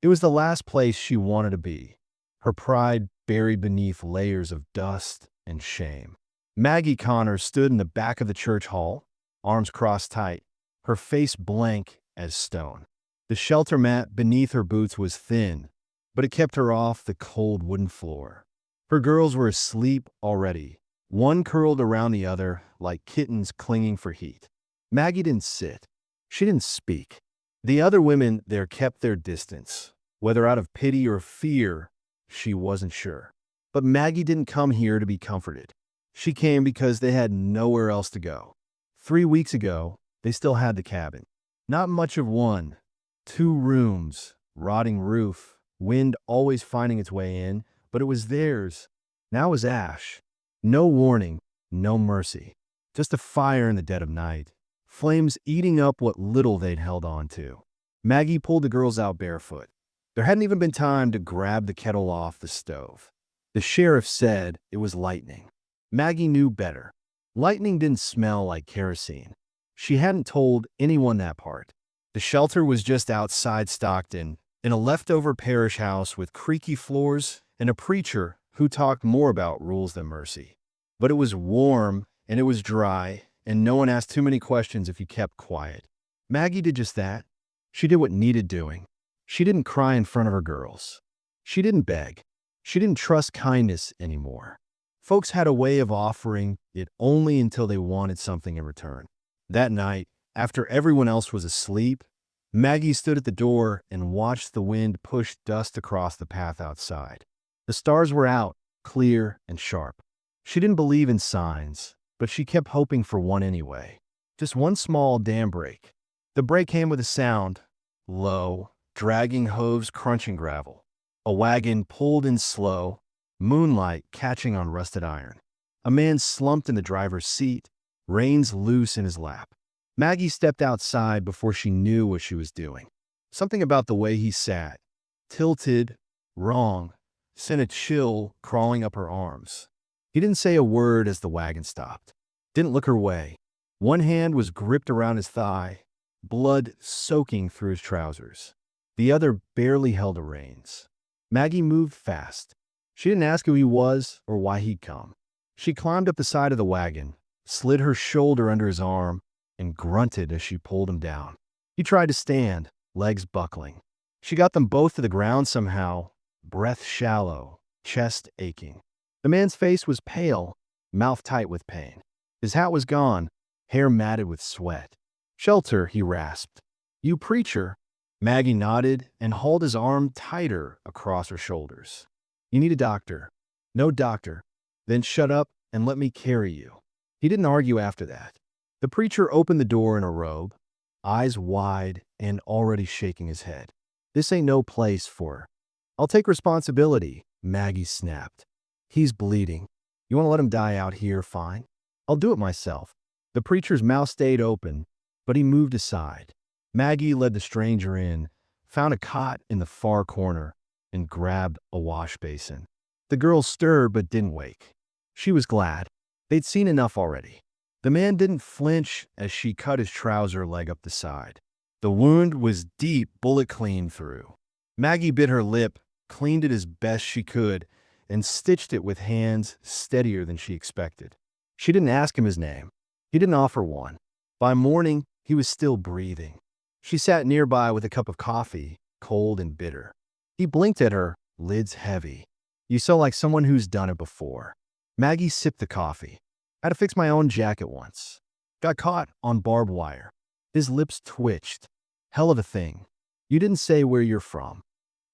It was the last place she wanted to be, her pride buried beneath layers of dust and shame. Maggie Connor stood in the back of the church hall, arms crossed tight, her face blank as stone. The shelter mat beneath her boots was thin, but it kept her off the cold wooden floor. Her girls were asleep already, one curled around the other like kittens clinging for heat. Maggie didn't sit. She didn't speak. The other women there kept their distance, whether out of pity or fear, she wasn't sure. But Maggie didn't come here to be comforted. She came because they had nowhere else to go. 3 weeks ago, they still had the cabin. Not much of one. 2 rooms, rotting roof, wind always finding its way in, but it was theirs. Now it was ash. No warning, no mercy. Just a fire in the dead of night. Flames eating up what little they'd held on to. Maggie pulled the girls out barefoot. There hadn't even been time to grab the kettle off the stove. The sheriff said it was lightning. Maggie knew better. Lightning didn't smell like kerosene. She hadn't told anyone that part. The shelter was just outside Stockton, in a leftover parish house with creaky floors and a preacher who talked more about rules than mercy. But it was warm and it was dry, and no one asked too many questions if you kept quiet. Maggie did just that. She did what needed doing. She didn't cry in front of her girls. She didn't beg. She didn't trust kindness anymore. Folks had a way of offering it only until they wanted something in return. That night, after everyone else was asleep, Maggie stood at the door and watched the wind push dust across the path outside. The stars were out, clear and sharp. She didn't believe in signs, but she kept hoping for one anyway. Just one small dam break. The break came with a sound, low, dragging hooves crunching gravel. A wagon pulled in slow, moonlight catching on rusted iron. A man slumped in the driver's seat, reins loose in his lap. Maggie stepped outside before she knew what she was doing. Something about the way he sat, tilted, wrong, sent a chill crawling up her arms. He didn't say a word as the wagon stopped. Didn't look her way. One hand was gripped around his thigh, blood soaking through his trousers. The other barely held the reins. Maggie moved fast. She didn't ask who he was or why he'd come. She climbed up the side of the wagon, slid her shoulder under his arm, and grunted as she pulled him down. He tried to stand, legs buckling. She got them both to the ground somehow, breath shallow, chest aching. The man's face was pale, mouth tight with pain. His hat was gone, hair matted with sweat. "Shelter," he rasped. "You preacher." Maggie nodded and hauled his arm tighter across her shoulders. "You need a doctor." "No doctor." "Then shut up and let me carry you." He didn't argue after that. The preacher opened the door in a robe, eyes wide and already shaking his head. "This ain't no place for her." "I'll take responsibility," Maggie snapped. "He's bleeding. You want to let him die out here, fine. I'll do it myself." The preacher's mouth stayed open, but he moved aside. Maggie led the stranger in, found a cot in the far corner, and grabbed a wash basin. The girl stirred but didn't wake. She was glad. They'd seen enough already. The man didn't flinch as she cut his trouser leg up the side. The wound was deep, bullet clean through. Maggie bit her lip, cleaned it as best she could, and stitched it with hands steadier than she expected. She didn't ask him his name. He didn't offer one. By morning, he was still breathing. She sat nearby with a cup of coffee, cold and bitter. He blinked at her, lids heavy. "You sound like someone who's done it before." Maggie sipped the coffee. "Had to fix my own jacket once. Got caught on barbed wire." His lips twitched. "Hell of a thing. You didn't say where you're from."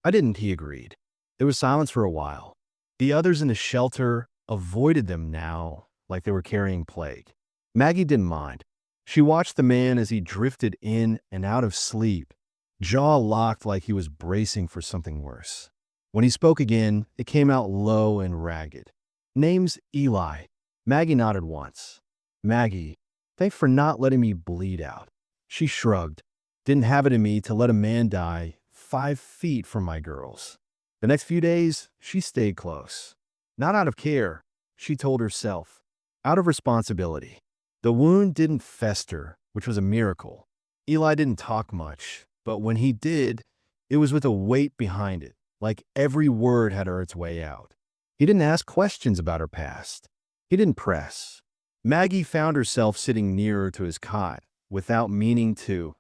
"I didn't," he agreed. There was silence for a while. The others in the shelter avoided them now like they were carrying plague. Maggie didn't mind. She watched the man as he drifted in and out of sleep, jaw locked like he was bracing for something worse. When he spoke again, it came out low and ragged. "Name's Eli." Maggie nodded once. "Maggie, thanks for not letting me bleed out." She shrugged. "Didn't have it in me to let a man die 5 feet from my girls." The next few days, she stayed close. Not out of care, she told herself. Out of responsibility. The wound didn't fester, which was a miracle. Eli didn't talk much, but when he did, It was with a weight behind it, like every word had earned its way out. He didn't ask questions about her past. He didn't press. Maggie found herself sitting nearer to his cot, without meaning to,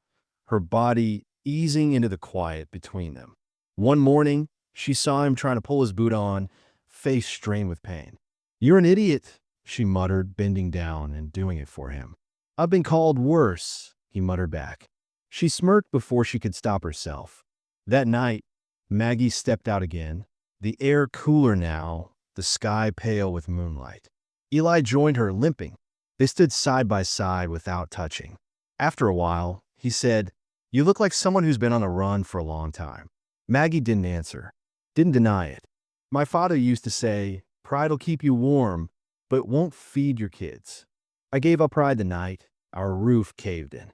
her body easing into the quiet between them. One morning, she saw him trying to pull his boot on, face strained with pain. "You're an idiot," she muttered, bending down and doing it for him. "I've been called worse," he muttered back. She smirked before she could stop herself. That night, Maggie stepped out again, the air cooler now, the sky pale with moonlight. Eli joined her, limping. They stood side by side without touching. After a while, he said, "You look like someone who's been on a run for a long time." Maggie didn't answer, didn't deny it. "My father used to say, pride'll keep you warm, but it won't feed your kids." I gave up pride the night our roof caved in.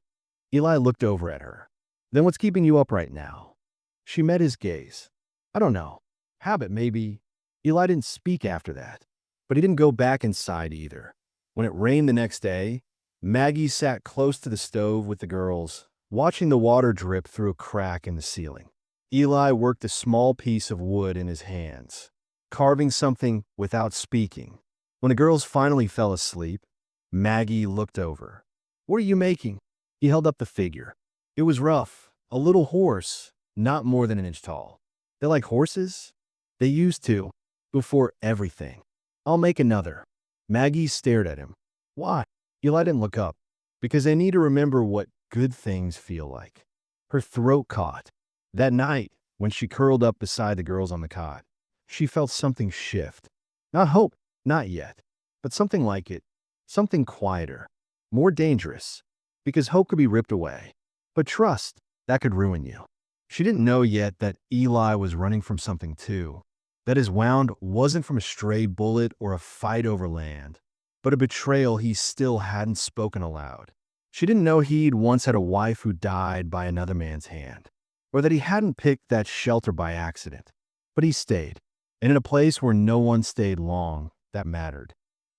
Eli looked over at her. "Then what's keeping you up right now?" She met his gaze. "I don't know. Habit, maybe." Eli didn't speak after that, but he didn't go back inside either. When it rained the next day, Maggie sat close to the stove with the girls, watching the water drip through a crack in the ceiling. Eli worked a small piece of wood in his hands, carving something without speaking. When the girls finally fell asleep, Maggie looked over. "What are you making?" He held up the figure. It was rough, a little horse, not more than an inch tall. "They like horses?" "They used to, before everything." "I'll make another." Maggie stared at him. "Why?" Eli didn't look up. "Because I need to remember what good things feel like." Her throat caught. That night, when she curled up beside the girls on the cot, she felt something shift. Not hope, not yet, but something like it, something quieter, more dangerous, because hope could be ripped away. But trust, that could ruin you. She didn't know yet that Eli was running from something too, that his wound wasn't from a stray bullet or a fight over land, but a betrayal he still hadn't spoken aloud. She didn't know he'd once had a wife who died by another man's hand, or that he hadn't picked that shelter by accident. But he stayed, and in a place where no one stayed long, that mattered.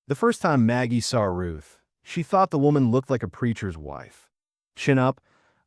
The first time Maggie saw Ruth, she thought the woman looked like a preacher's wife. Chin up,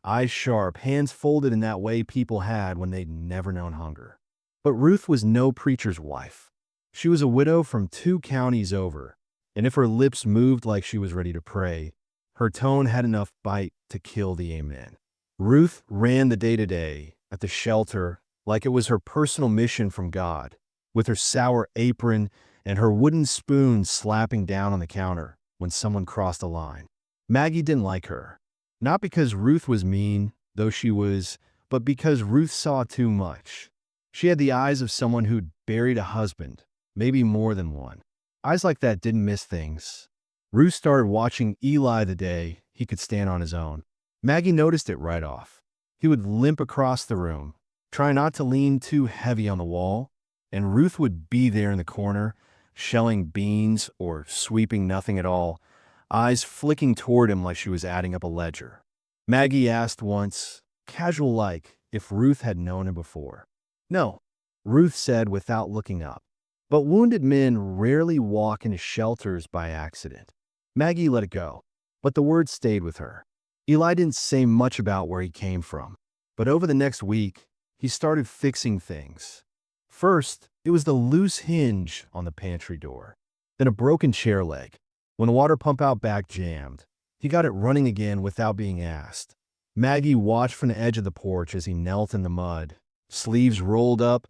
eyes sharp, hands folded in that way people had when they'd never known hunger. But Ruth was no preacher's wife. She was a widow from 2 counties over, and if her lips moved like she was ready to pray, her tone had enough bite to kill the amen. Ruth ran the day-to-day at the shelter like it was her personal mission from God, with her sour apron and her wooden spoon slapping down on the counter when someone crossed a line. Maggie didn't like her, not because Ruth was mean, though she was, but because Ruth saw too much. She had the eyes of someone who'd buried a husband, maybe more than one. Eyes like that didn't miss things. Ruth started watching Eli the day he could stand on his own. Maggie noticed it right off. He would limp across the room, try not to lean too heavy on the wall, and Ruth would be there in the corner, shelling beans or sweeping nothing at all, eyes flicking toward him like she was adding up a ledger. Maggie asked once, casual-like, if Ruth had known him before. "No," Ruth said without looking up. But wounded men rarely walk into shelters by accident. Maggie let it go, but the word stayed with her. Eli didn't say much about where he came from, but over the next week, he started fixing things. First, it was the loose hinge on the pantry door, then a broken chair leg. When the water pump-out back jammed, he got it running again without being asked. Maggie watched from the edge of the porch as he knelt in the mud, sleeves rolled up,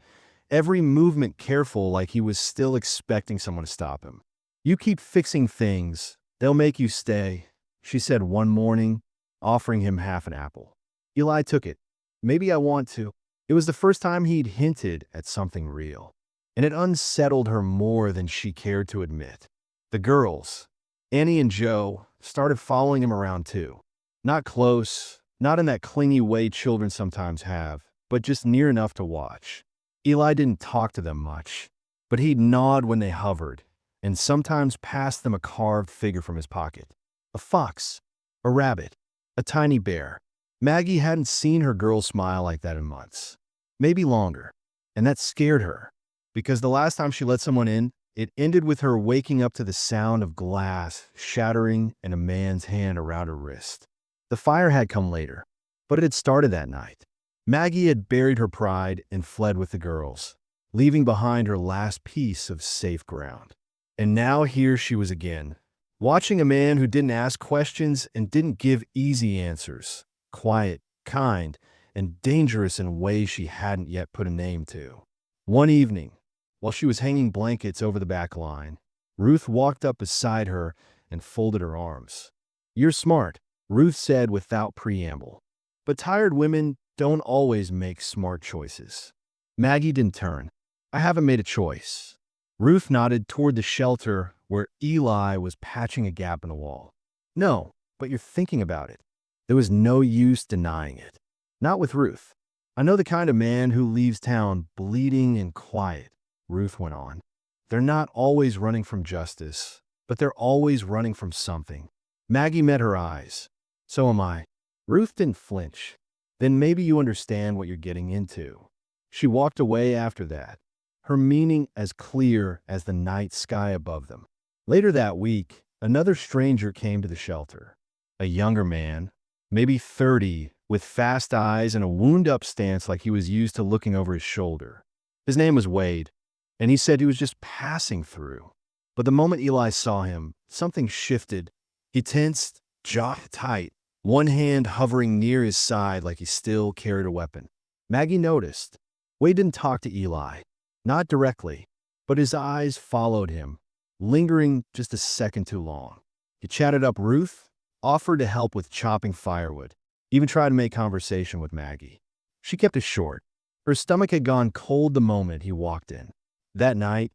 every movement careful like he was still expecting someone to stop him. "You keep fixing things, they'll make you stay," she said one morning, offering him half an apple. Eli took it. "Maybe I want to." It was the first time he'd hinted at something real, and it unsettled her more than she cared to admit. The girls, Annie and Joe, started following him around too. Not close, not in that clingy way children sometimes have, but just near enough to watch. Eli didn't talk to them much, but he'd nod when they hovered, and sometimes passed them a carved figure from his pocket. A fox, a rabbit, a tiny bear. Maggie hadn't seen her girl smile like that in months, maybe longer, and that scared her, because the last time she let someone in, it ended with her waking up to the sound of glass shattering and a man's hand around her wrist. The fire had come later, but it had started that night. Maggie had buried her pride and fled with the girls, leaving behind her last piece of safe ground. And now here she was again, watching a man who didn't ask questions and didn't give easy answers, quiet, kind, and dangerous in ways she hadn't yet put a name to. One evening, while she was hanging blankets over the back line, Ruth walked up beside her and folded her arms. "You're smart," Ruth said without preamble. "But tired women don't always make smart choices." Maggie didn't turn. "I haven't made a choice." Ruth nodded toward the shelter where Eli was patching a gap in the wall. "No, but you're thinking about it." There was no use denying it. Not with Ruth. "I know the kind of man who leaves town bleeding and quiet," Ruth went on. "They're not always running from justice, but they're always running from something." Maggie met her eyes. "So am I." Ruth didn't flinch. "Then maybe you understand what you're getting into." She walked away after that, her meaning as clear as the night sky above them. Later that week, another stranger came to the shelter. A younger man, maybe 30, with fast eyes and a wound-up stance like he was used to looking over his shoulder. His name was Wade, and he said he was just passing through. But the moment Eli saw him, something shifted. He tensed, jaw tight, one hand hovering near his side like he still carried a weapon. Maggie noticed. Wade didn't talk to Eli, not directly, but his eyes followed him, lingering just a second too long. He chatted up Ruth, offered to help with chopping firewood, even tried to make conversation with Maggie. She kept it short. Her stomach had gone cold the moment he walked in. That night,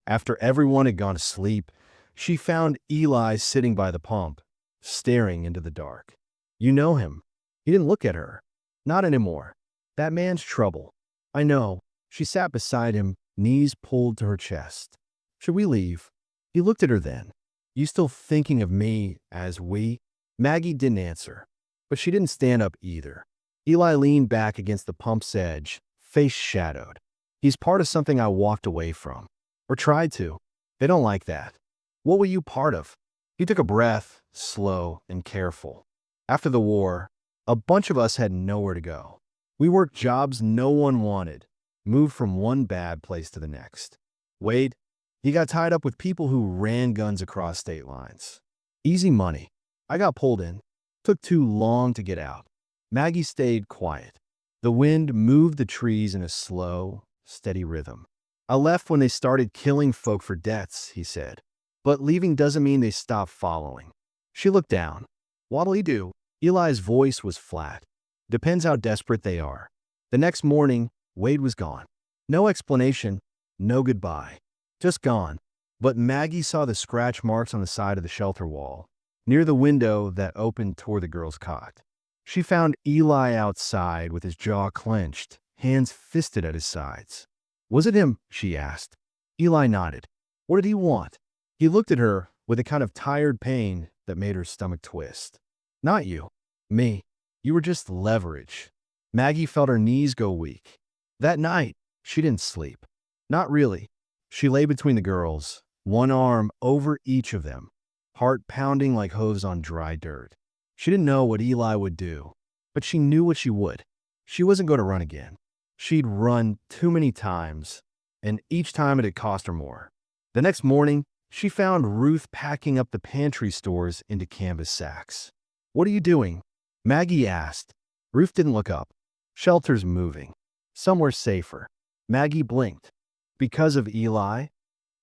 after everyone had gone to sleep, she found Eli sitting by the pump, staring into the dark. "You know him." He didn't look at her. "Not anymore. That man's trouble." "I know." She sat beside him, knees pulled to her chest. "Should we leave?" He looked at her then. "You still thinking of me as we?" Maggie didn't answer, but she didn't stand up either. Eli leaned back against the pump's edge, face shadowed. "He's part of something I walked away from. Or tried to. They don't like that." "What were you part of?" He took a breath, slow and careful. "After the war, a bunch of us had nowhere to go. We worked jobs no one wanted, moved from one bad place to the next. Wade, he got tied up with people who ran guns across state lines. Easy money. I got pulled in. Took too long to get out." Maggie stayed quiet. The wind moved the trees in a slow, steady rhythm. "I left when they started killing folk for debts," he said. "But leaving doesn't mean they stop following." She looked down. "What'll he do?" Eli's voice was flat. "Depends how desperate they are." The next morning, Wade was gone. No explanation, no goodbye. Just gone. But Maggie saw the scratch marks on the side of the shelter wall, near the window that opened toward the girl's cot. She found Eli outside with his jaw clenched, hands fisted at his sides. "Was it him?" she asked. Eli nodded. "What did he want?" He looked at her with a kind of tired pain that made her stomach twist. "Not you. Me. You were just leverage." Maggie felt her knees go weak. That night, she didn't sleep. Not really. She lay between the girls, one arm over each of them, heart pounding like hooves on dry dirt. She didn't know what Eli would do, but she knew what she would. She wasn't going to run again. She'd run too many times, and each time it had cost her more. The next morning, she found Ruth packing up the pantry stores into canvas sacks. "What are you doing?" Maggie asked. Ruth didn't look up. "Shelter's moving. Somewhere safer." Maggie blinked. "Because of Eli?"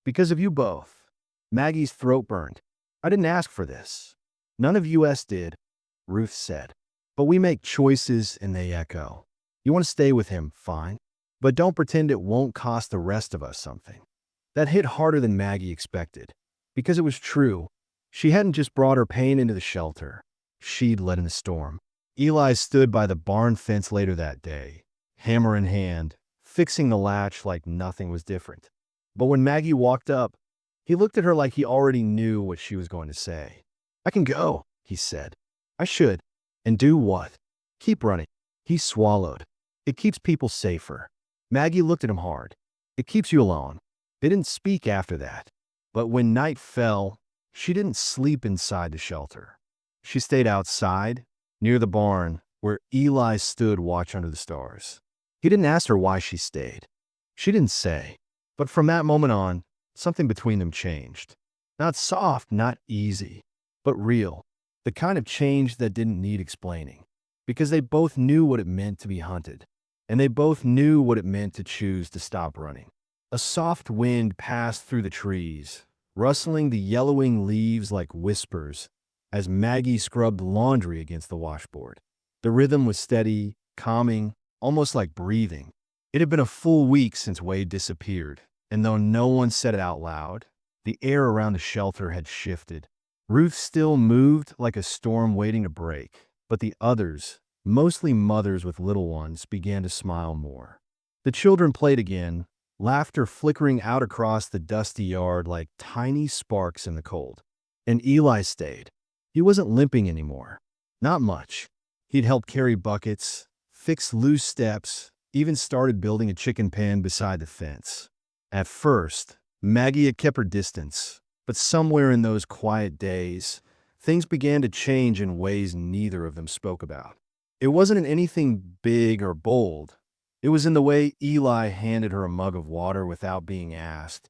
"Because of you both." Maggie's throat burned. "I didn't ask for this." "None of us did," Ruth said. "But we make choices and they echo. You want to stay with him, fine. But don't pretend it won't cost the rest of us something." That hit harder than Maggie expected. Because it was true. She hadn't just brought her pain into the shelter. She'd led in the storm. Eli stood by the barn fence later that day, hammer in hand, fixing the latch like nothing was different. But when Maggie walked up, he looked at her like he already knew what she was going to say. "I can go," he said. "I should." "And do what?" "Keep running." He swallowed. "It keeps people safer." Maggie looked at him hard. "It keeps you alone." They didn't speak after that. But when night fell, she didn't sleep inside the shelter. She stayed outside, near the barn, where Eli stood watch under the stars. He didn't ask her why she stayed. She didn't say. But from that moment on, something between them changed. Not soft, not easy, but real. The kind of change that didn't need explaining. Because they both knew what it meant to be hunted. And they both knew what it meant to choose to stop running. A soft wind passed through the trees, rustling the yellowing leaves like whispers as Maggie scrubbed laundry against the washboard. The rhythm was steady, calming, almost like breathing. It had been a full week since Wade disappeared, and though no one said it out loud, the air around the shelter had shifted. Ruth still moved like a storm waiting to break, but the others, mostly mothers with little ones, began to smile more. The children played again, laughter flickering out across the dusty yard like tiny sparks in the cold. And Eli stayed. He wasn't limping anymore. Not much. He'd helped carry buckets, fix loose steps, even started building a chicken pen beside the fence. At first, Maggie had kept her distance, but somewhere in those quiet days, things began to change in ways neither of them spoke about. It wasn't in anything big or bold. It was in the way Eli handed her a mug of water without being asked,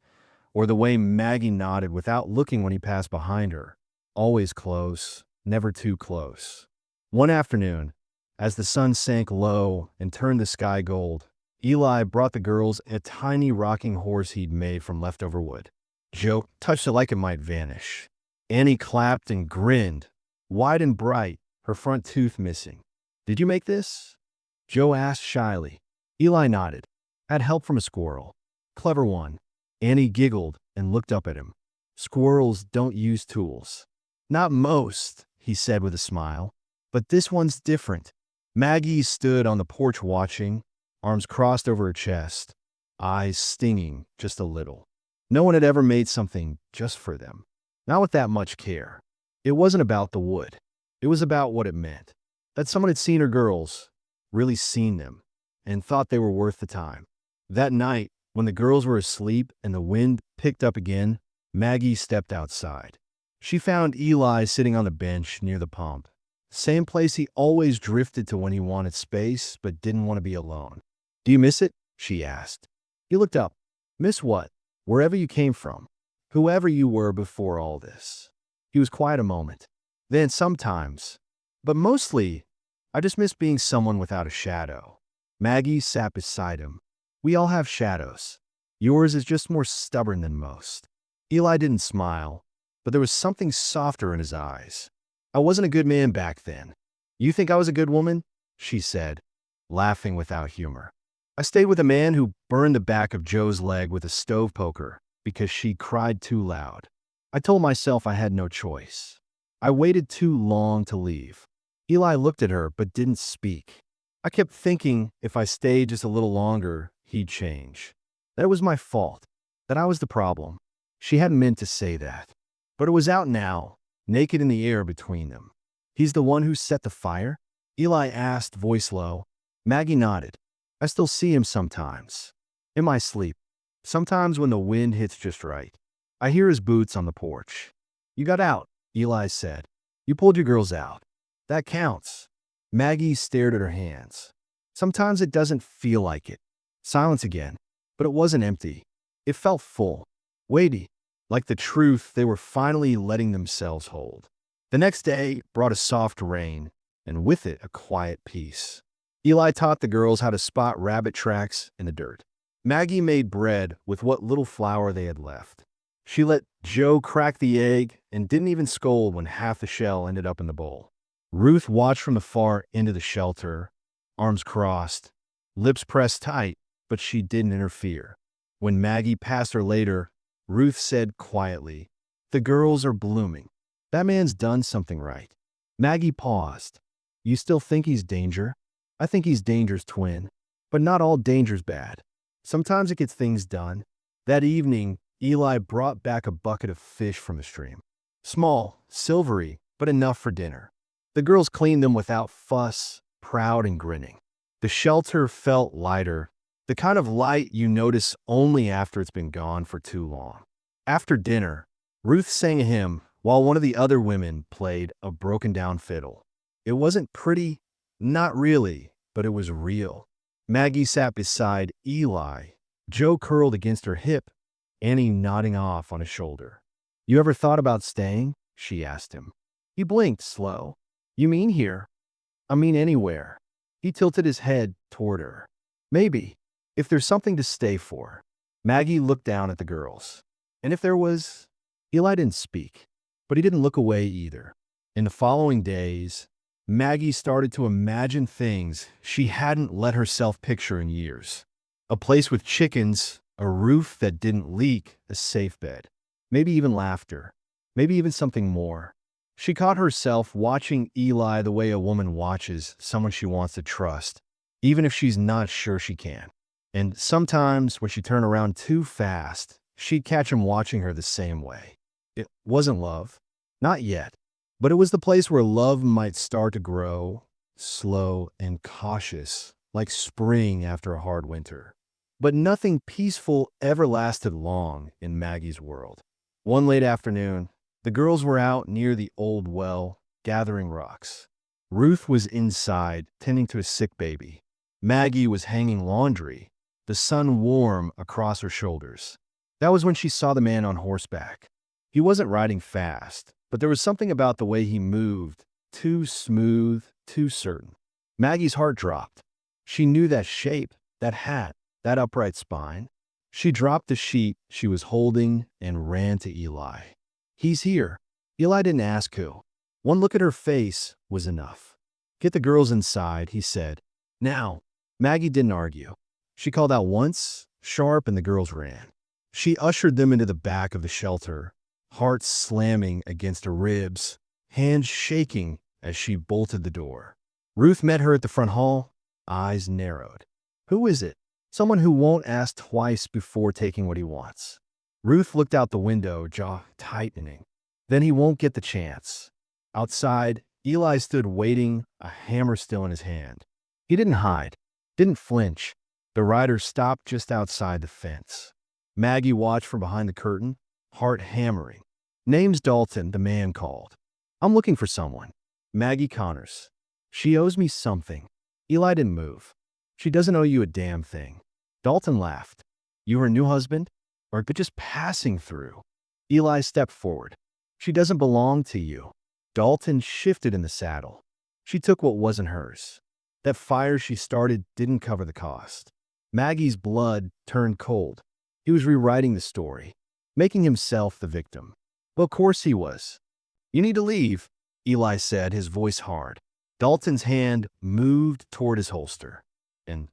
or the way Maggie nodded without looking when he passed behind her. Always close, never too close. One afternoon, as the sun sank low and turned the sky gold, Eli brought the girls a tiny rocking horse he'd made from leftover wood. Joe touched it like it might vanish. Annie clapped and grinned, wide and bright, her front tooth missing. "Did you make this?" Joe asked shyly. Eli nodded. "Had help from a squirrel. Clever one." Annie giggled and looked up at him. "Squirrels don't use tools." "Not most," he said with a smile. "But this one's different." Maggie stood on the porch watching, arms crossed over her chest, eyes stinging just a little. No one had ever made something just for them. Not with that much care. It wasn't about the wood. It was about what it meant. That someone had seen her girls, really seen them, and thought they were worth the time. That night, when the girls were asleep and the wind picked up again, Maggie stepped outside. She found Eli sitting on the bench near the pump. Same place he always drifted to when he wanted space but didn't want to be alone. "Do you miss it?" she asked. He looked up. "Miss what?" "Wherever you came from. Whoever you were before all this." He was quiet a moment. "Then sometimes, but mostly, I just miss being someone without a shadow." Maggie sat beside him. "We all have shadows. Yours is just more stubborn than most." Eli didn't smile, but there was something softer in his eyes. "I wasn't a good man back then." "You think I was a good woman?" she said, laughing without humor. "I stayed with a man who burned the back of Joe's leg with a stove poker because she cried too loud. I told myself I had no choice. I waited too long to leave." Eli looked at her but didn't speak. "I kept thinking if I stayed just a little longer, he'd change. That it was my fault, that I was the problem." She hadn't meant to say that, but it was out now, naked in the air between them. "He's the one who set the fire?" Eli asked, voice low. Maggie nodded. "I still see him sometimes. In my sleep. Sometimes when the wind hits just right. I hear his boots on the porch." "You got out," Eli said. "You pulled your girls out. That counts." Maggie stared at her hands. "Sometimes it doesn't feel like it." Silence again, but it wasn't empty. It felt full, weighty, like the truth they were finally letting themselves hold. The next day brought a soft rain, and with it a quiet peace. Eli taught the girls how to spot rabbit tracks in the dirt. Maggie made bread with what little flour they had left. She let Joe crack the egg and didn't even scold when half the shell ended up in the bowl. Ruth watched from the far end of the shelter, arms crossed, lips pressed tight, but she didn't interfere. When Maggie passed her later, Ruth said quietly, "The girls are blooming. That man's done something right." Maggie paused. "You still think he's danger?" "I think he's danger's twin. But not all danger's bad. Sometimes it gets things done." That evening, Eli brought back a bucket of fish from the stream. Small, silvery, but enough for dinner. The girls cleaned them without fuss, proud and grinning. The shelter felt lighter, the kind of light you notice only after it's been gone for too long. After dinner, Ruth sang a hymn while one of the other women played a broken-down fiddle. It wasn't pretty, Not really, but it was real. Maggie sat beside Eli, Joe curled against her hip, Annie nodding off on his shoulder. "You ever thought about staying?" she asked him. He blinked slow. "You mean here?" "I mean anywhere." He tilted his head toward her. "Maybe, if there's something to stay for." Maggie looked down at the girls. "And if there was—" Eli didn't speak, but he didn't look away either. In the following days, Maggie started to imagine things she hadn't let herself picture in years. A place with chickens, a roof that didn't leak, a safe bed. Maybe even laughter. Maybe even something more. She caught herself watching Eli the way a woman watches someone she wants to trust, even if she's not sure she can. And sometimes, when she turned around too fast, she'd catch him watching her the same way. It wasn't love. Not yet. But it was the place where love might start to grow, slow and cautious, like spring after a hard winter. But nothing peaceful ever lasted long in Maggie's world. One late afternoon, the girls were out near the old well, gathering rocks. Ruth was inside, tending to a sick baby. Maggie was hanging laundry, the sun warm across her shoulders. That was when she saw the man on horseback. He wasn't riding fast, but there was something about the way he moved, too smooth, too certain. Maggie's heart dropped. She knew that shape, that hat, that upright spine. She dropped the sheet she was holding and ran to Eli. "He's here." Eli didn't ask who. One look at her face was enough. "Get the girls inside," he said. "Now." Maggie didn't argue. She called out once, sharp, and the girls ran. She ushered them into the back of the shelter, heart slamming against her ribs, hands shaking as she bolted the door. Ruth met her at the front hall, eyes narrowed. "Who is it?" "Someone who won't ask twice before taking what he wants." Ruth looked out the window, jaw tightening. "Then he won't get the chance." Outside, Eli stood waiting, a hammer still in his hand. He didn't hide, didn't flinch. The rider stopped just outside the fence. Maggie watched from behind the curtain, heart hammering. "Name's Dalton," the man called. "I'm looking for someone." "Maggie Connors. She owes me something." Eli didn't move. "She doesn't owe you a damn thing." Dalton laughed. "You her new husband? Or just passing through?" Eli stepped forward. "She doesn't belong to you." Dalton shifted in the saddle. "She took what wasn't hers. That fire she started didn't cover the cost." Maggie's blood turned cold. He was rewriting the story, making himself the victim. Well, of course he was. "You need to leave," Eli said, his voice hard. Dalton's hand moved toward his holster. And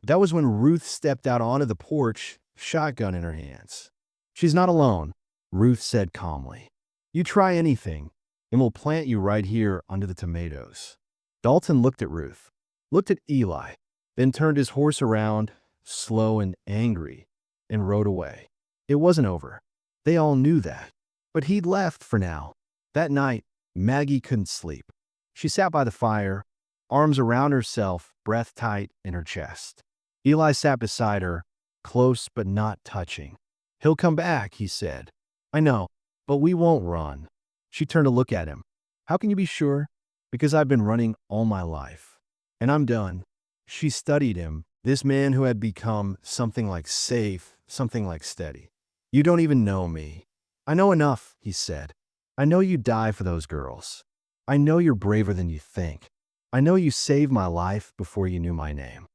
that was when Ruth stepped out onto the porch, shotgun in her hands. "She's not alone," Ruth said calmly. "You try anything, and we'll plant you right here under the tomatoes." Dalton looked at Ruth, looked at Eli, then turned his horse around, slow and angry, and rode away. It wasn't over. They all knew that. But he'd left for now. That night, Maggie couldn't sleep. She sat by the fire, arms around herself, breath tight in her chest. Eli sat beside her, close but not touching. "He'll come back," he said. "I know, but we won't run." She turned to look at him. "How can you be sure?" "Because I've been running all my life. And I'm done." She studied him, this man who had become something like safe, something like steady. "You don't even know me." "I know enough," he said. "I know you'd die for those girls. I know you're braver than you think. I know you saved my life before you knew my name."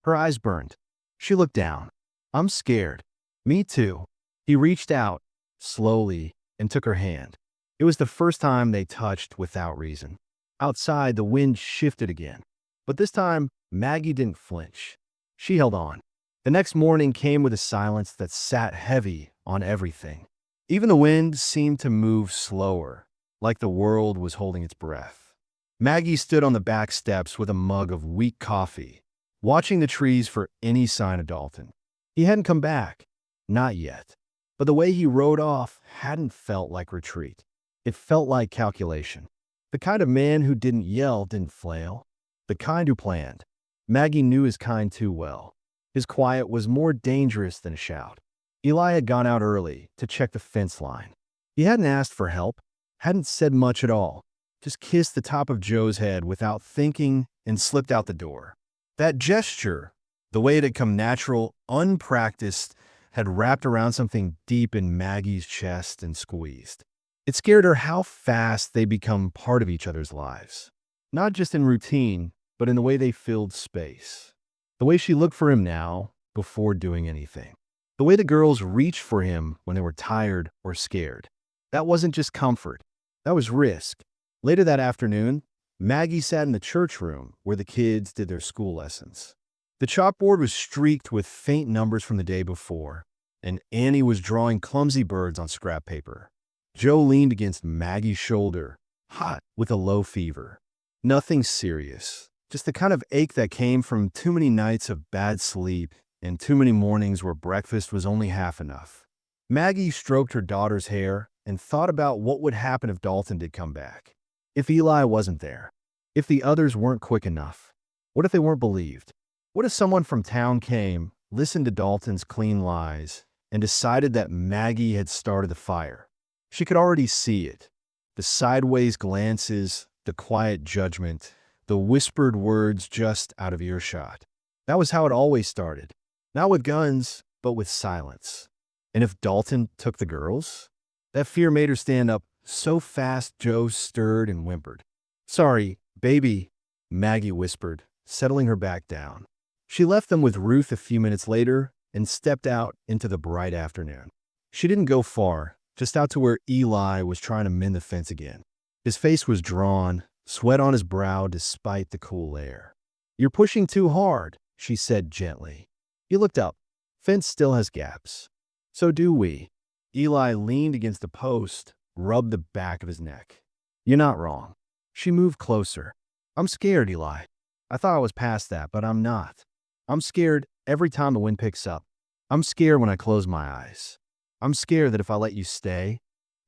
Her eyes burned. She looked down. "I'm scared." "Me too." He reached out, slowly, and took her hand. It was the first time they touched without reason. Outside, the wind shifted again. But this time, Maggie didn't flinch. She held on. The next morning came with a silence that sat heavy on everything. Even the wind seemed to move slower, like the world was holding its breath. Maggie stood on the back steps with a mug of weak coffee, watching the trees for any sign of Dalton. He hadn't come back. Not yet. But the way he rode off hadn't felt like retreat. It felt like calculation. The kind of man who didn't yell, didn't flail. The kind who planned. Maggie knew his kind too well. His quiet was more dangerous than a shout. Eli had gone out early to check the fence line. He hadn't asked for help, hadn't said much at all, just kissed the top of Joe's head without thinking and slipped out the door. That gesture, the way it had come natural, unpracticed, had wrapped around something deep in Maggie's chest and squeezed. It scared her how fast they become part of each other's lives. Not just in routine, but in the way they filled space. The way she looked for him now, before doing anything. The way the girls reached for him when they were tired or scared. That wasn't just comfort. That was risk. Later that afternoon, Maggie sat in the church room where the kids did their school lessons. The chalkboard was streaked with faint numbers from the day before, and Annie was drawing clumsy birds on scrap paper. Joe leaned against Maggie's shoulder, hot with a low fever. Nothing serious, just the kind of ache that came from too many nights of bad sleep and too many mornings where breakfast was only half enough. Maggie stroked her daughter's hair and thought about what would happen if Dalton did come back. If Eli wasn't there. If the others weren't quick enough. What if they weren't believed? What if someone from town came, listened to Dalton's clean lies, and decided that Maggie had started the fire? She could already see it. The sideways glances, the quiet judgment, the whispered words just out of earshot. That was how it always started. Not with guns, but with silence. And if Dalton took the girls? That fear made her stand up so fast Joe stirred and whimpered. "Sorry, baby," Maggie whispered, settling her back down. She left them with Ruth a few minutes later and stepped out into the bright afternoon. She didn't go far, just out to where Eli was trying to mend the fence again. His face was drawn, sweat on his brow despite the cool air. "You're pushing too hard," she said gently. He looked up. "Fence still has gaps. So do we." Eli leaned against a post, rubbed the back of his neck. "You're not wrong." She moved closer. "I'm scared, Eli. I thought I was past that, but I'm not. I'm scared every time the wind picks up. I'm scared when I close my eyes. I'm scared that if I let you stay,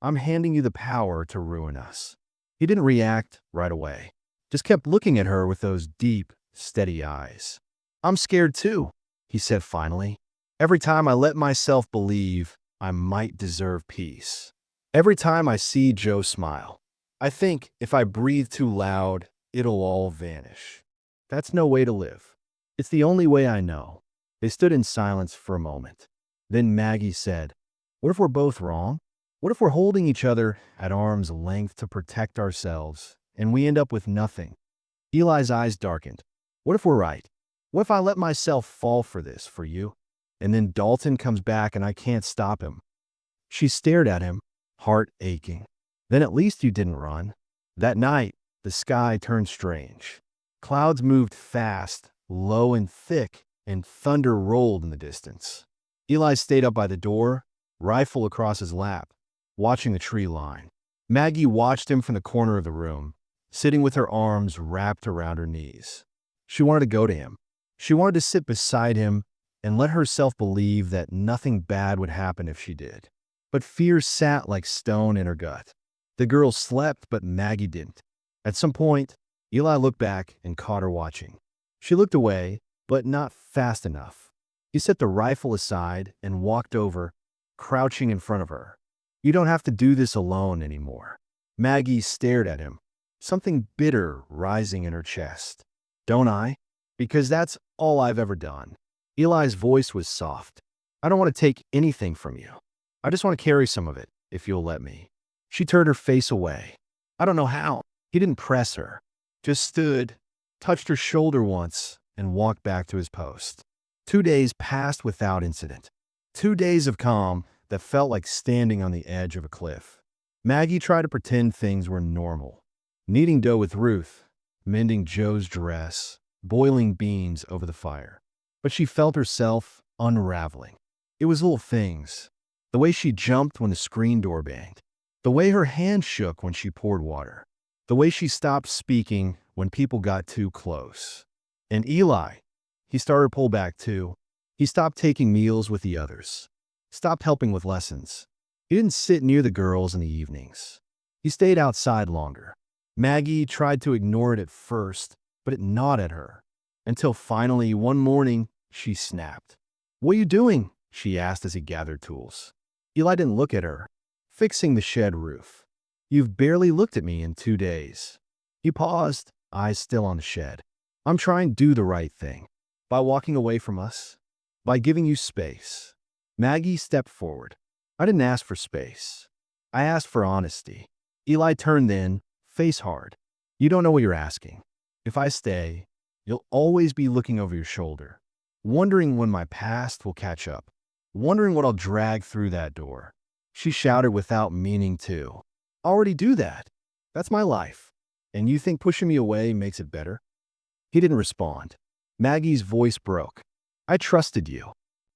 I'm handing you the power to ruin us." He didn't react right away, just kept looking at her with those deep, steady eyes. "I'm scared too," he said finally. "Every time I let myself believe I might deserve peace. Every time I see Joe smile, I think if I breathe too loud, it'll all vanish. That's no way to live. It's the only way I know." They stood in silence for a moment. Then Maggie said, "What if we're both wrong? What if we're holding each other at arm's length to protect ourselves, and we end up with nothing?" Eli's eyes darkened. "What if we're right? What if I let myself fall for this, for you? And then Dalton comes back and I can't stop him?" She stared at him, heart aching. "Then at least you didn't run." That night, the sky turned strange. Clouds moved fast, low and thick, and thunder rolled in the distance. Eli stayed up by the door, rifle across his lap, watching the tree line. Maggie watched him from the corner of the room, sitting with her arms wrapped around her knees. She wanted to go to him. She wanted to sit beside him and let herself believe that nothing bad would happen if she did. But fear sat like stone in her gut. The girls slept, but Maggie didn't. At some point, Eli looked back and caught her watching. She looked away, but not fast enough. He set the rifle aside and walked over, crouching in front of her. "You don't have to do this alone anymore." Maggie stared at him, something bitter rising in her chest. "Don't I? Because that's all I've ever done." Eli's voice was soft. "I don't want to take anything from you. I just want to carry some of it, if you'll let me." She turned her face away. "I don't know how." He didn't press her, just stood, touched her shoulder once, and walked back to his post. 2 days passed without incident. 2 days of calm that felt like standing on the edge of a cliff. Maggie tried to pretend things were normal. Kneading dough with Ruth, mending Joe's dress, boiling beans over the fire. But she felt herself unraveling. It was little things. The way she jumped when the screen door banged. The way her hand shook when she poured water. The way she stopped speaking when people got too close. And Eli, he started to pull back too. He stopped taking meals with the others. Stopped helping with lessons. He didn't sit near the girls in the evenings. He stayed outside longer. Maggie tried to ignore it at first, but it gnawed at her. Until finally, one morning, she snapped. "What are you doing?" she asked as he gathered tools. Eli didn't look at her. "Fixing the shed roof." "You've barely looked at me in 2 days." He paused, eyes still on the shed. I'm trying to do the right thing. By walking away from us. By giving you space. Maggie stepped forward. I didn't ask for space. I asked for honesty. Eli turned in, face hard. You don't know what you're asking. If I stay, you'll always be looking over your shoulder, wondering when my past will catch up, wondering what I'll drag through that door. She shouted without meaning to. I already do that. That's my life. And you think pushing me away makes it better? He didn't respond. Maggie's voice broke. I trusted you.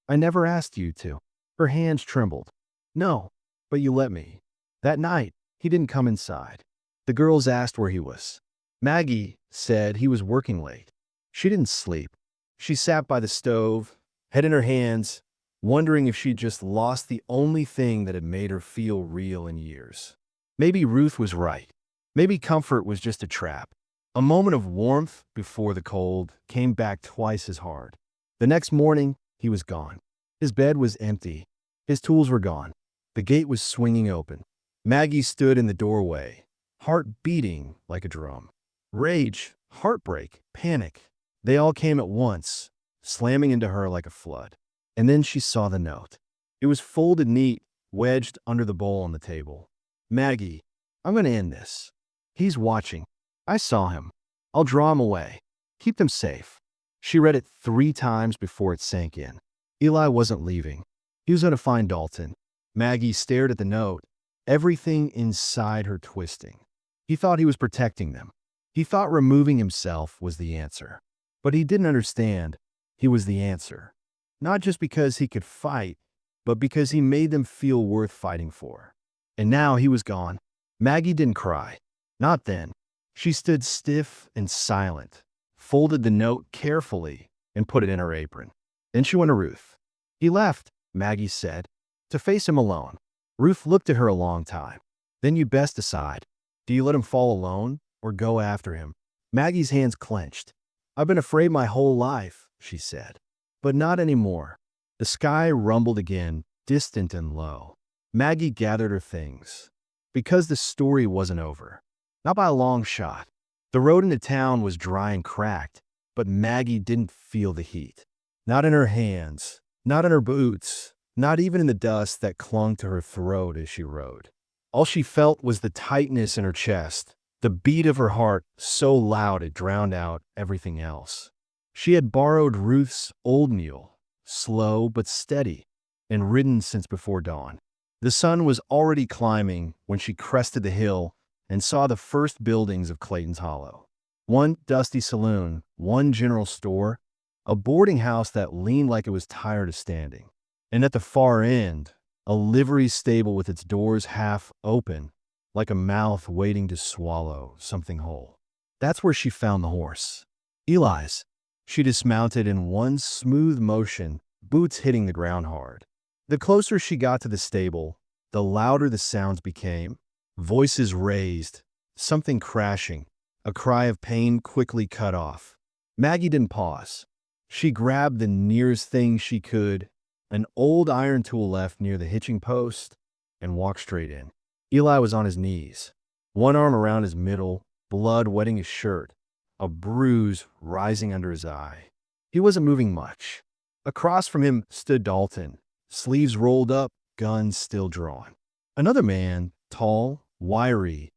I never asked you to. Her hands trembled. No, but you let me. That night, he didn't come inside. The girls asked where he was. Maggie said he was working late. She didn't sleep. She sat by the stove, head in her hands, wondering if she'd just lost the only thing that had made her feel real in years. Maybe Ruth was right. Maybe comfort was just a trap. A moment of warmth before the cold came back twice as hard. The next morning, he was gone. His bed was empty. His tools were gone. The gate was swinging open. Maggie stood in the doorway, heart beating like a drum. Rage, heartbreak, panic, they all came at once, slamming into her like a flood. And then she saw the note. It was folded neat, wedged under the bowl on the table. Maggie, I'm going to end this. He's watching. I saw him. I'll draw him away. Keep them safe. She read it 3 times before it sank in. Eli wasn't leaving. He was going to find Dalton. Maggie stared at the note, everything inside her twisting. He thought he was protecting them. He thought removing himself was the answer. But he didn't understand. He was the answer. Not just because he could fight, but because he made them feel worth fighting for. And now he was gone. Maggie didn't cry. Not then. She stood stiff and silent, folded the note carefully, and put it in her apron. Then she went to Ruth. He left, Maggie said, to face him alone. Ruth looked at her a long time. Then you best decide. Do you let him fall alone or go after him? Maggie's hands clenched. I've been afraid my whole life, she said. But not anymore. The sky rumbled again, distant and low. Maggie gathered her things. Because the story wasn't over. Not by a long shot. The road into town was dry and cracked, but Maggie didn't feel the heat. Not in her hands, not in her boots, not even in the dust that clung to her throat as she rode. All she felt was the tightness in her chest, the beat of her heart so loud it drowned out everything else. She had borrowed Ruth's old mule, slow but steady, and ridden since before dawn. The sun was already climbing when she crested the hill and saw the first buildings of Clayton's Hollow. One dusty saloon, one general store, a boarding house that leaned like it was tired of standing. And at the far end, a livery stable with its doors half open, like a mouth waiting to swallow something whole. That's where she found the horse. Eli's. She dismounted in one smooth motion, boots hitting the ground hard. The closer she got to the stable, the louder the sounds became. Voices raised, something crashing, a cry of pain quickly cut off. Maggie didn't pause. She grabbed the nearest thing she could, an old iron tool left near the hitching post, and walked straight in. Eli was on his knees, one arm around his middle, blood wetting his shirt, a bruise rising under his eye. He wasn't moving much. Across from him stood Dalton, sleeves rolled up, gun still drawn. Another man, tall, wiry,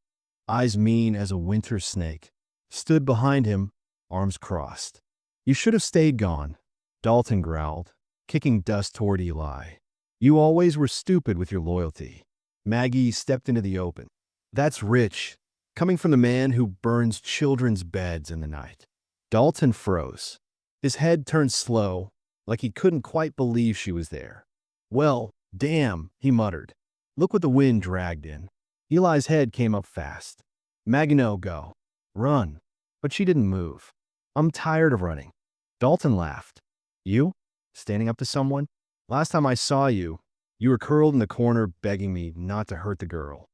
eyes mean as a winter snake, stood behind him, arms crossed. You should have stayed gone, Dalton growled, kicking dust toward Eli. You always were stupid with your loyalty. Maggie stepped into the open. That's rich, coming from the man who burns children's beds in the night. Dalton froze. His head turned slow, like he couldn't quite believe she was there. Well, damn, he muttered. Look what the wind dragged in. Eli's head came up fast. Maggie, no, go. Run. But she didn't move. I'm tired of running. Dalton laughed. You? Standing up to someone? Last time I saw you, you were curled in the corner begging me not to hurt the girl.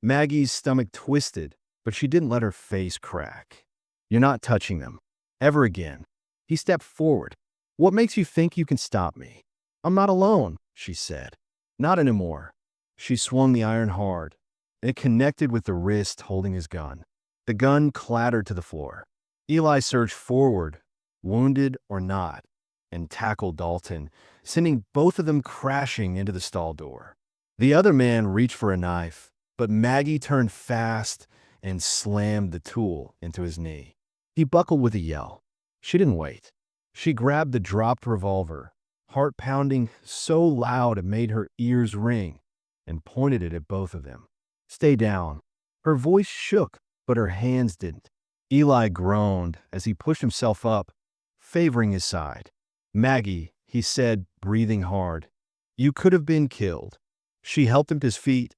Maggie's stomach twisted, but she didn't let her face crack. You're not touching them. Ever again. He stepped forward. What makes you think you can stop me? I'm not alone, she said. Not anymore. She swung the iron hard. It connected with the wrist holding his gun. The gun clattered to the floor. Eli surged forward, wounded or not, and tackled Dalton, sending both of them crashing into the stall door. The other man reached for a knife, but Maggie turned fast and slammed the tool into his knee. He buckled with a yell. She didn't wait. She grabbed the dropped revolver, heart pounding so loud it made her ears ring, and pointed it at both of them. "Stay down." Her voice shook, but her hands didn't. Eli groaned as he pushed himself up, favoring his side. "Maggie," he said, breathing hard, "you could have been killed." She helped him to his feet,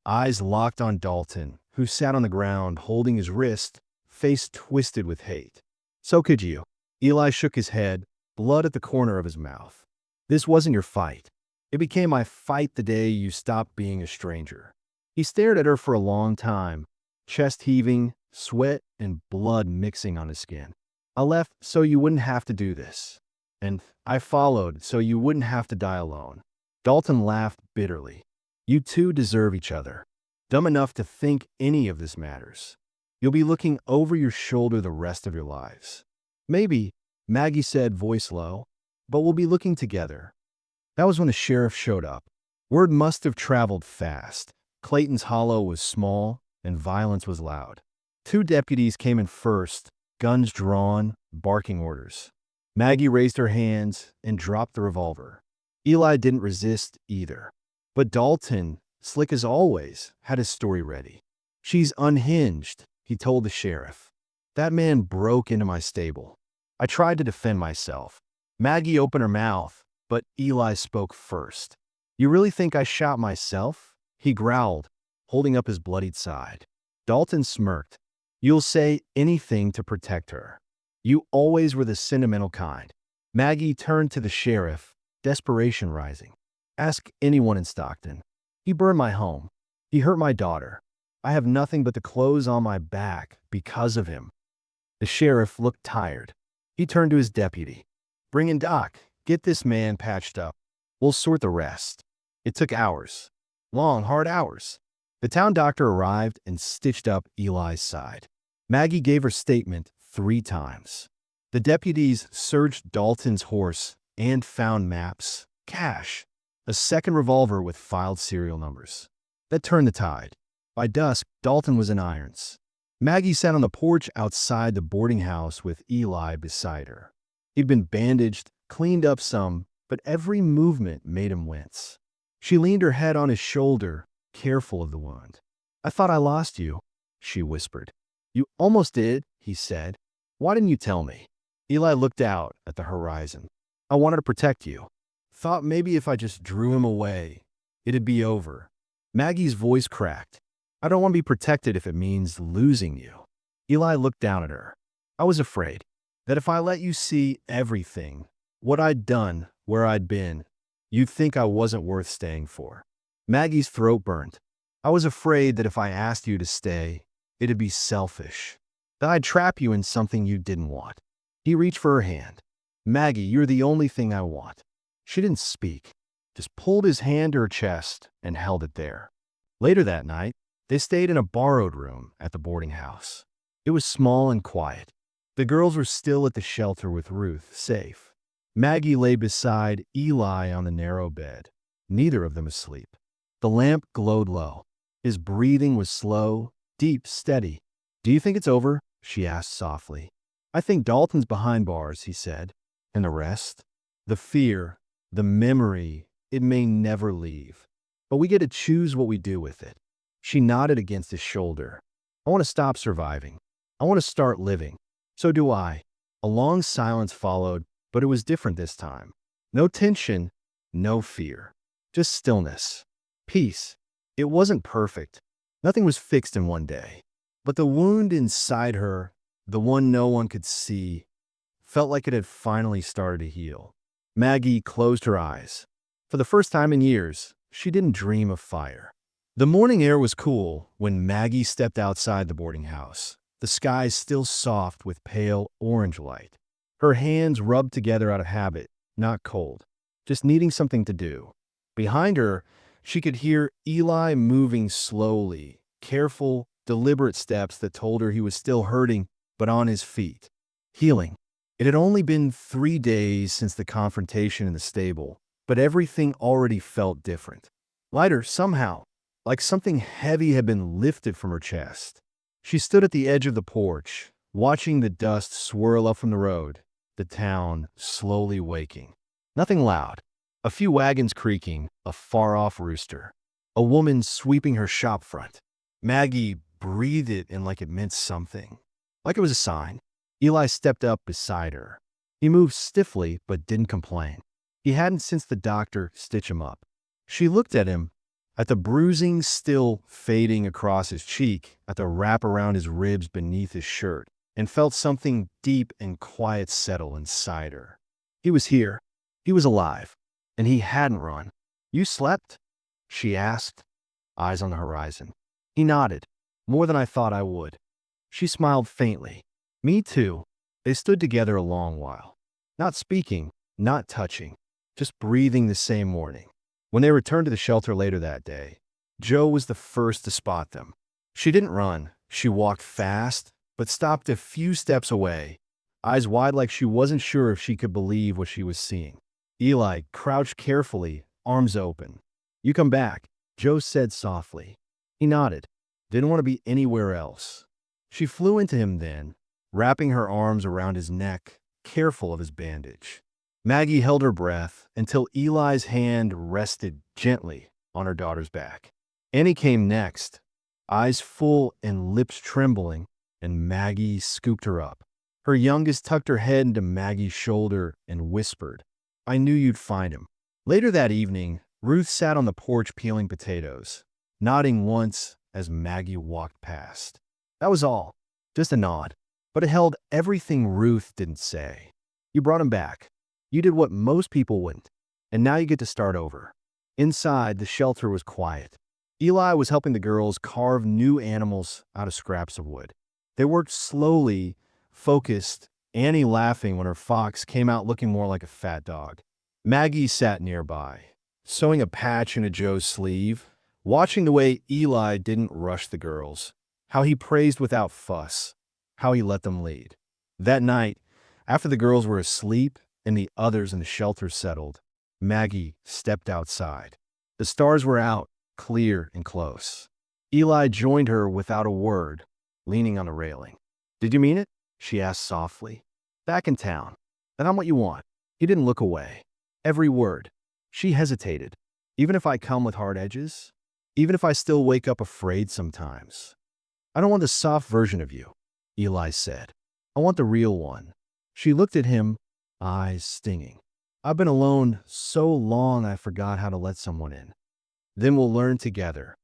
eyes locked on Dalton, who sat on the ground holding his wrist, face twisted with hate. "So could you." Eli shook his head, blood at the corner of his mouth. "This wasn't your fight. It became my fight the day you stopped being a stranger." He stared at her for a long time, chest heaving, sweat and blood mixing on his skin. "I left so you wouldn't have to do this. And I followed so you wouldn't have to die alone." Dalton laughed bitterly. "You two deserve each other. Dumb enough to think any of this matters. You'll be looking over your shoulder the rest of your lives." "Maybe," Maggie said, voice low, "but we'll be looking together." That was when the sheriff showed up. Word must have traveled fast. Clayton's Hollow was small and violence was loud. 2 deputies came in first, guns drawn, barking orders. Maggie raised her hands and dropped the revolver. Eli didn't resist either. But Dalton, slick as always, had his story ready. "She's unhinged," he told the sheriff. "That man broke into my stable. I tried to defend myself." Maggie opened her mouth, but Eli spoke first. "You really think I shot myself?" he growled, holding up his bloodied side. Dalton smirked. "You'll say anything to protect her. You always were the sentimental kind." Maggie turned to the sheriff, desperation rising. "Ask anyone in Stockton. He burned my home. He hurt my daughter. I have nothing but the clothes on my back because of him." The sheriff looked tired. He turned to his deputy. "Bring in Doc. Get this man patched up. We'll sort the rest." It took hours. Long, hard hours. The town doctor arrived and stitched up Eli's side. Maggie gave her statement 3 times. The deputies searched Dalton's horse and found maps, cash, a second revolver with filed serial numbers. That turned the tide. By dusk, Dalton was in irons. Maggie sat on the porch outside the boarding house with Eli beside her. He'd been bandaged, cleaned up some, but every movement made him wince. She leaned her head on his shoulder, careful of the wound. "I thought I lost you," she whispered. "You almost did," he said. "Why didn't you tell me?" Eli looked out at the horizon. "I wanted to protect you. Thought maybe if I just drew him away, it'd be over." Maggie's voice cracked. "I don't want to be protected if it means losing you." Eli looked down at her. "I was afraid that if I let you see everything, what I'd done, where I'd been, you'd think I wasn't worth staying for." Maggie's throat burned. "I was afraid that if I asked you to stay, it'd be selfish. That I'd trap you in something you didn't want." He reached for her hand. "Maggie, you're the only thing I want." She didn't speak, just pulled his hand to her chest and held it there. Later that night, they stayed in a borrowed room at the boarding house. It was small and quiet. The girls were still at the shelter with Ruth, safe. Maggie lay beside Eli on the narrow bed, neither of them asleep. The lamp glowed low. His breathing was slow, deep, steady. "Do you think it's over?" she asked softly. "I think Dalton's behind bars," he said. "And the rest? The fear, the memory, it may never leave. But we get to choose what we do with it." She nodded against his shoulder. "I want to stop surviving. I want to start living." "So do I." A long silence followed, but it was different this time. No tension, no fear. Just stillness. Peace. It wasn't perfect. Nothing was fixed in one day. But the wound inside her, the one no one could see, felt like it had finally started to heal. Maggie closed her eyes. For the first time in years, she didn't dream of fire. The morning air was cool when Maggie stepped outside the boarding house, the sky still soft with pale orange light. Her hands rubbed together out of habit, not cold, just needing something to do. Behind her, she could hear Eli moving slowly, careful, deliberate steps that told her he was still hurting, but on his feet. healing. It had only been 3 days since the confrontation in the stable, but everything already felt different. Lighter, somehow, like something heavy had been lifted from her chest. She stood at the edge of the porch, watching the dust swirl up from the road, the town slowly waking. Nothing loud. A few wagons creaking, a far-off rooster. A woman sweeping her shop front. Maggie breathed it in like it meant something. Like it was a sign. Eli stepped up beside her. He moved stiffly but didn't complain. He hadn't since the doctor stitched him up. She looked at him, at the bruising still fading across his cheek, at the wrap around his ribs beneath his shirt, and felt something deep and quiet settle inside her. He was here. He was alive. And he hadn't run. "You slept?" she asked, eyes on the horizon. He nodded. "More than I thought I would." She smiled faintly. "Me too." They stood together a long while. Not speaking, not touching, just breathing the same morning. When they returned to the shelter later that day, Jo was the first to spot them. She didn't run. She walked fast, but stopped a few steps away, eyes wide like she wasn't sure if she could believe what she was seeing. Eli crouched carefully, arms open. "You come back," Jo said softly. He nodded. Didn't want to be anywhere else. She flew into him then, wrapping her arms around his neck, careful of his bandage. Maggie held her breath until Eli's hand rested gently on her daughter's back. Annie came next, eyes full and lips trembling, and Maggie scooped her up. Her youngest tucked her head into Maggie's shoulder and whispered, "I knew you'd find him." Later that evening, Ruth sat on the porch peeling potatoes, nodding once as Maggie walked past. That was all, just a nod, but it held everything Ruth didn't say. "You brought him back. You did what most people wouldn't, and now you get to start over." Inside, the shelter was quiet. Eli was helping the girls carve new animals out of scraps of wood. They worked slowly, focused, Annie laughing when her fox came out looking more like a fat dog. Maggie sat nearby, sewing a patch into Joe's sleeve, watching the way Eli didn't rush the girls, how he praised without fuss, how he let them lead. That night, after the girls were asleep and the others in the shelter settled, Maggie stepped outside. The stars were out, clear and close. Eli joined her without a word, leaning on the railing. "Did you mean it?" she asked softly. "Back in town. And I'm what you want." He didn't look away. Every word. She hesitated. "Even if I come with hard edges? Even if I still wake up afraid sometimes?" "I don't want the soft version of you," Eli said. "I want the real one." She looked at him, eyes stinging. "I've been alone so long I forgot how to let someone in." "Then we'll learn together."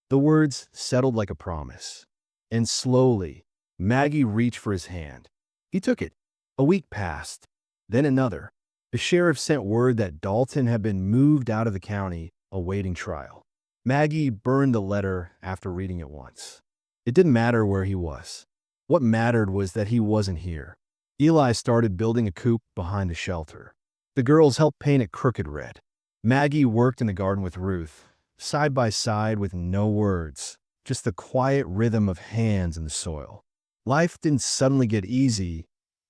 The words settled like a promise. And slowly, Maggie reached for his hand. He took it. A week passed. Then another. The sheriff sent word that Dalton had been moved out of the county, awaiting trial. Maggie burned the letter after reading it once. It didn't matter where he was. What mattered was that he wasn't here. Eli started building a coop behind the shelter. The girls helped paint it crooked red. Maggie worked in the garden with Ruth, side by side with no words, just the quiet rhythm of hands in the soil. Life didn't suddenly get easy,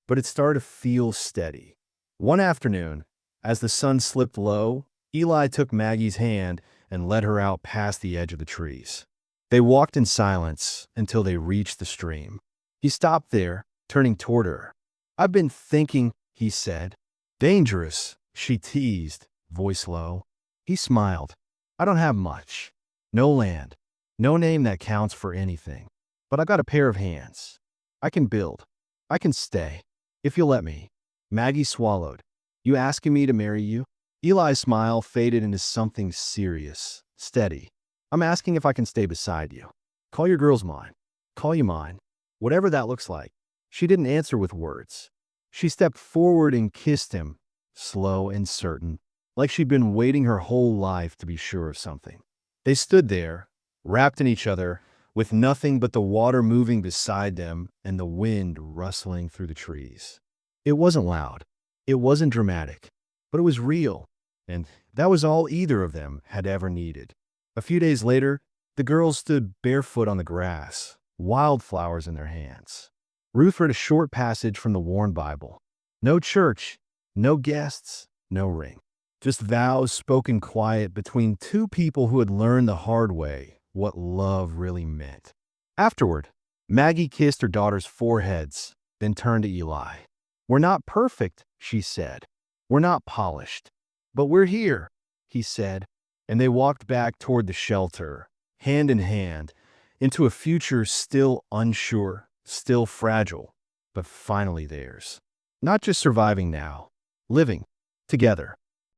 but it started to feel steady. One afternoon, as the sun slipped low, Eli took Maggie's hand and led her out past the edge of the trees. They walked in silence until they reached the stream. He stopped there, turning toward her. "I've been thinking," he said. "Dangerous," she teased, voice low. He smiled. "I don't have much. No land. No name that counts for anything. But I got a pair of hands. I can build. I can stay. If you'll let me." Maggie swallowed. "You asking me to marry you?" Eli's smile faded into something serious, steady. "I'm asking if I can stay beside you. Call your girls mine. Call you mine. Whatever that looks like." She didn't answer with words. She stepped forward and kissed him, slow and certain, like she'd been waiting her whole life to be sure of something. They stood there, wrapped in each other, with nothing but the water moving beside them and the wind rustling through the trees. It wasn't loud. It wasn't dramatic. But it was real, and that was all either of them had ever needed. A few days later, the girls stood barefoot on the grass, wildflowers in their hands. Ruth read a short passage from the worn Bible. No church, no guests, no ring. Just vows spoken quiet between two people who had learned the hard way what love really meant. Afterward, Maggie kissed her daughter's foreheads, then turned to Eli. "We're not perfect," she said. "We're not polished. But we're here," he said. And they walked back toward the shelter, hand in hand, into a future still unsure, still fragile, but finally theirs. Not just surviving now, living together.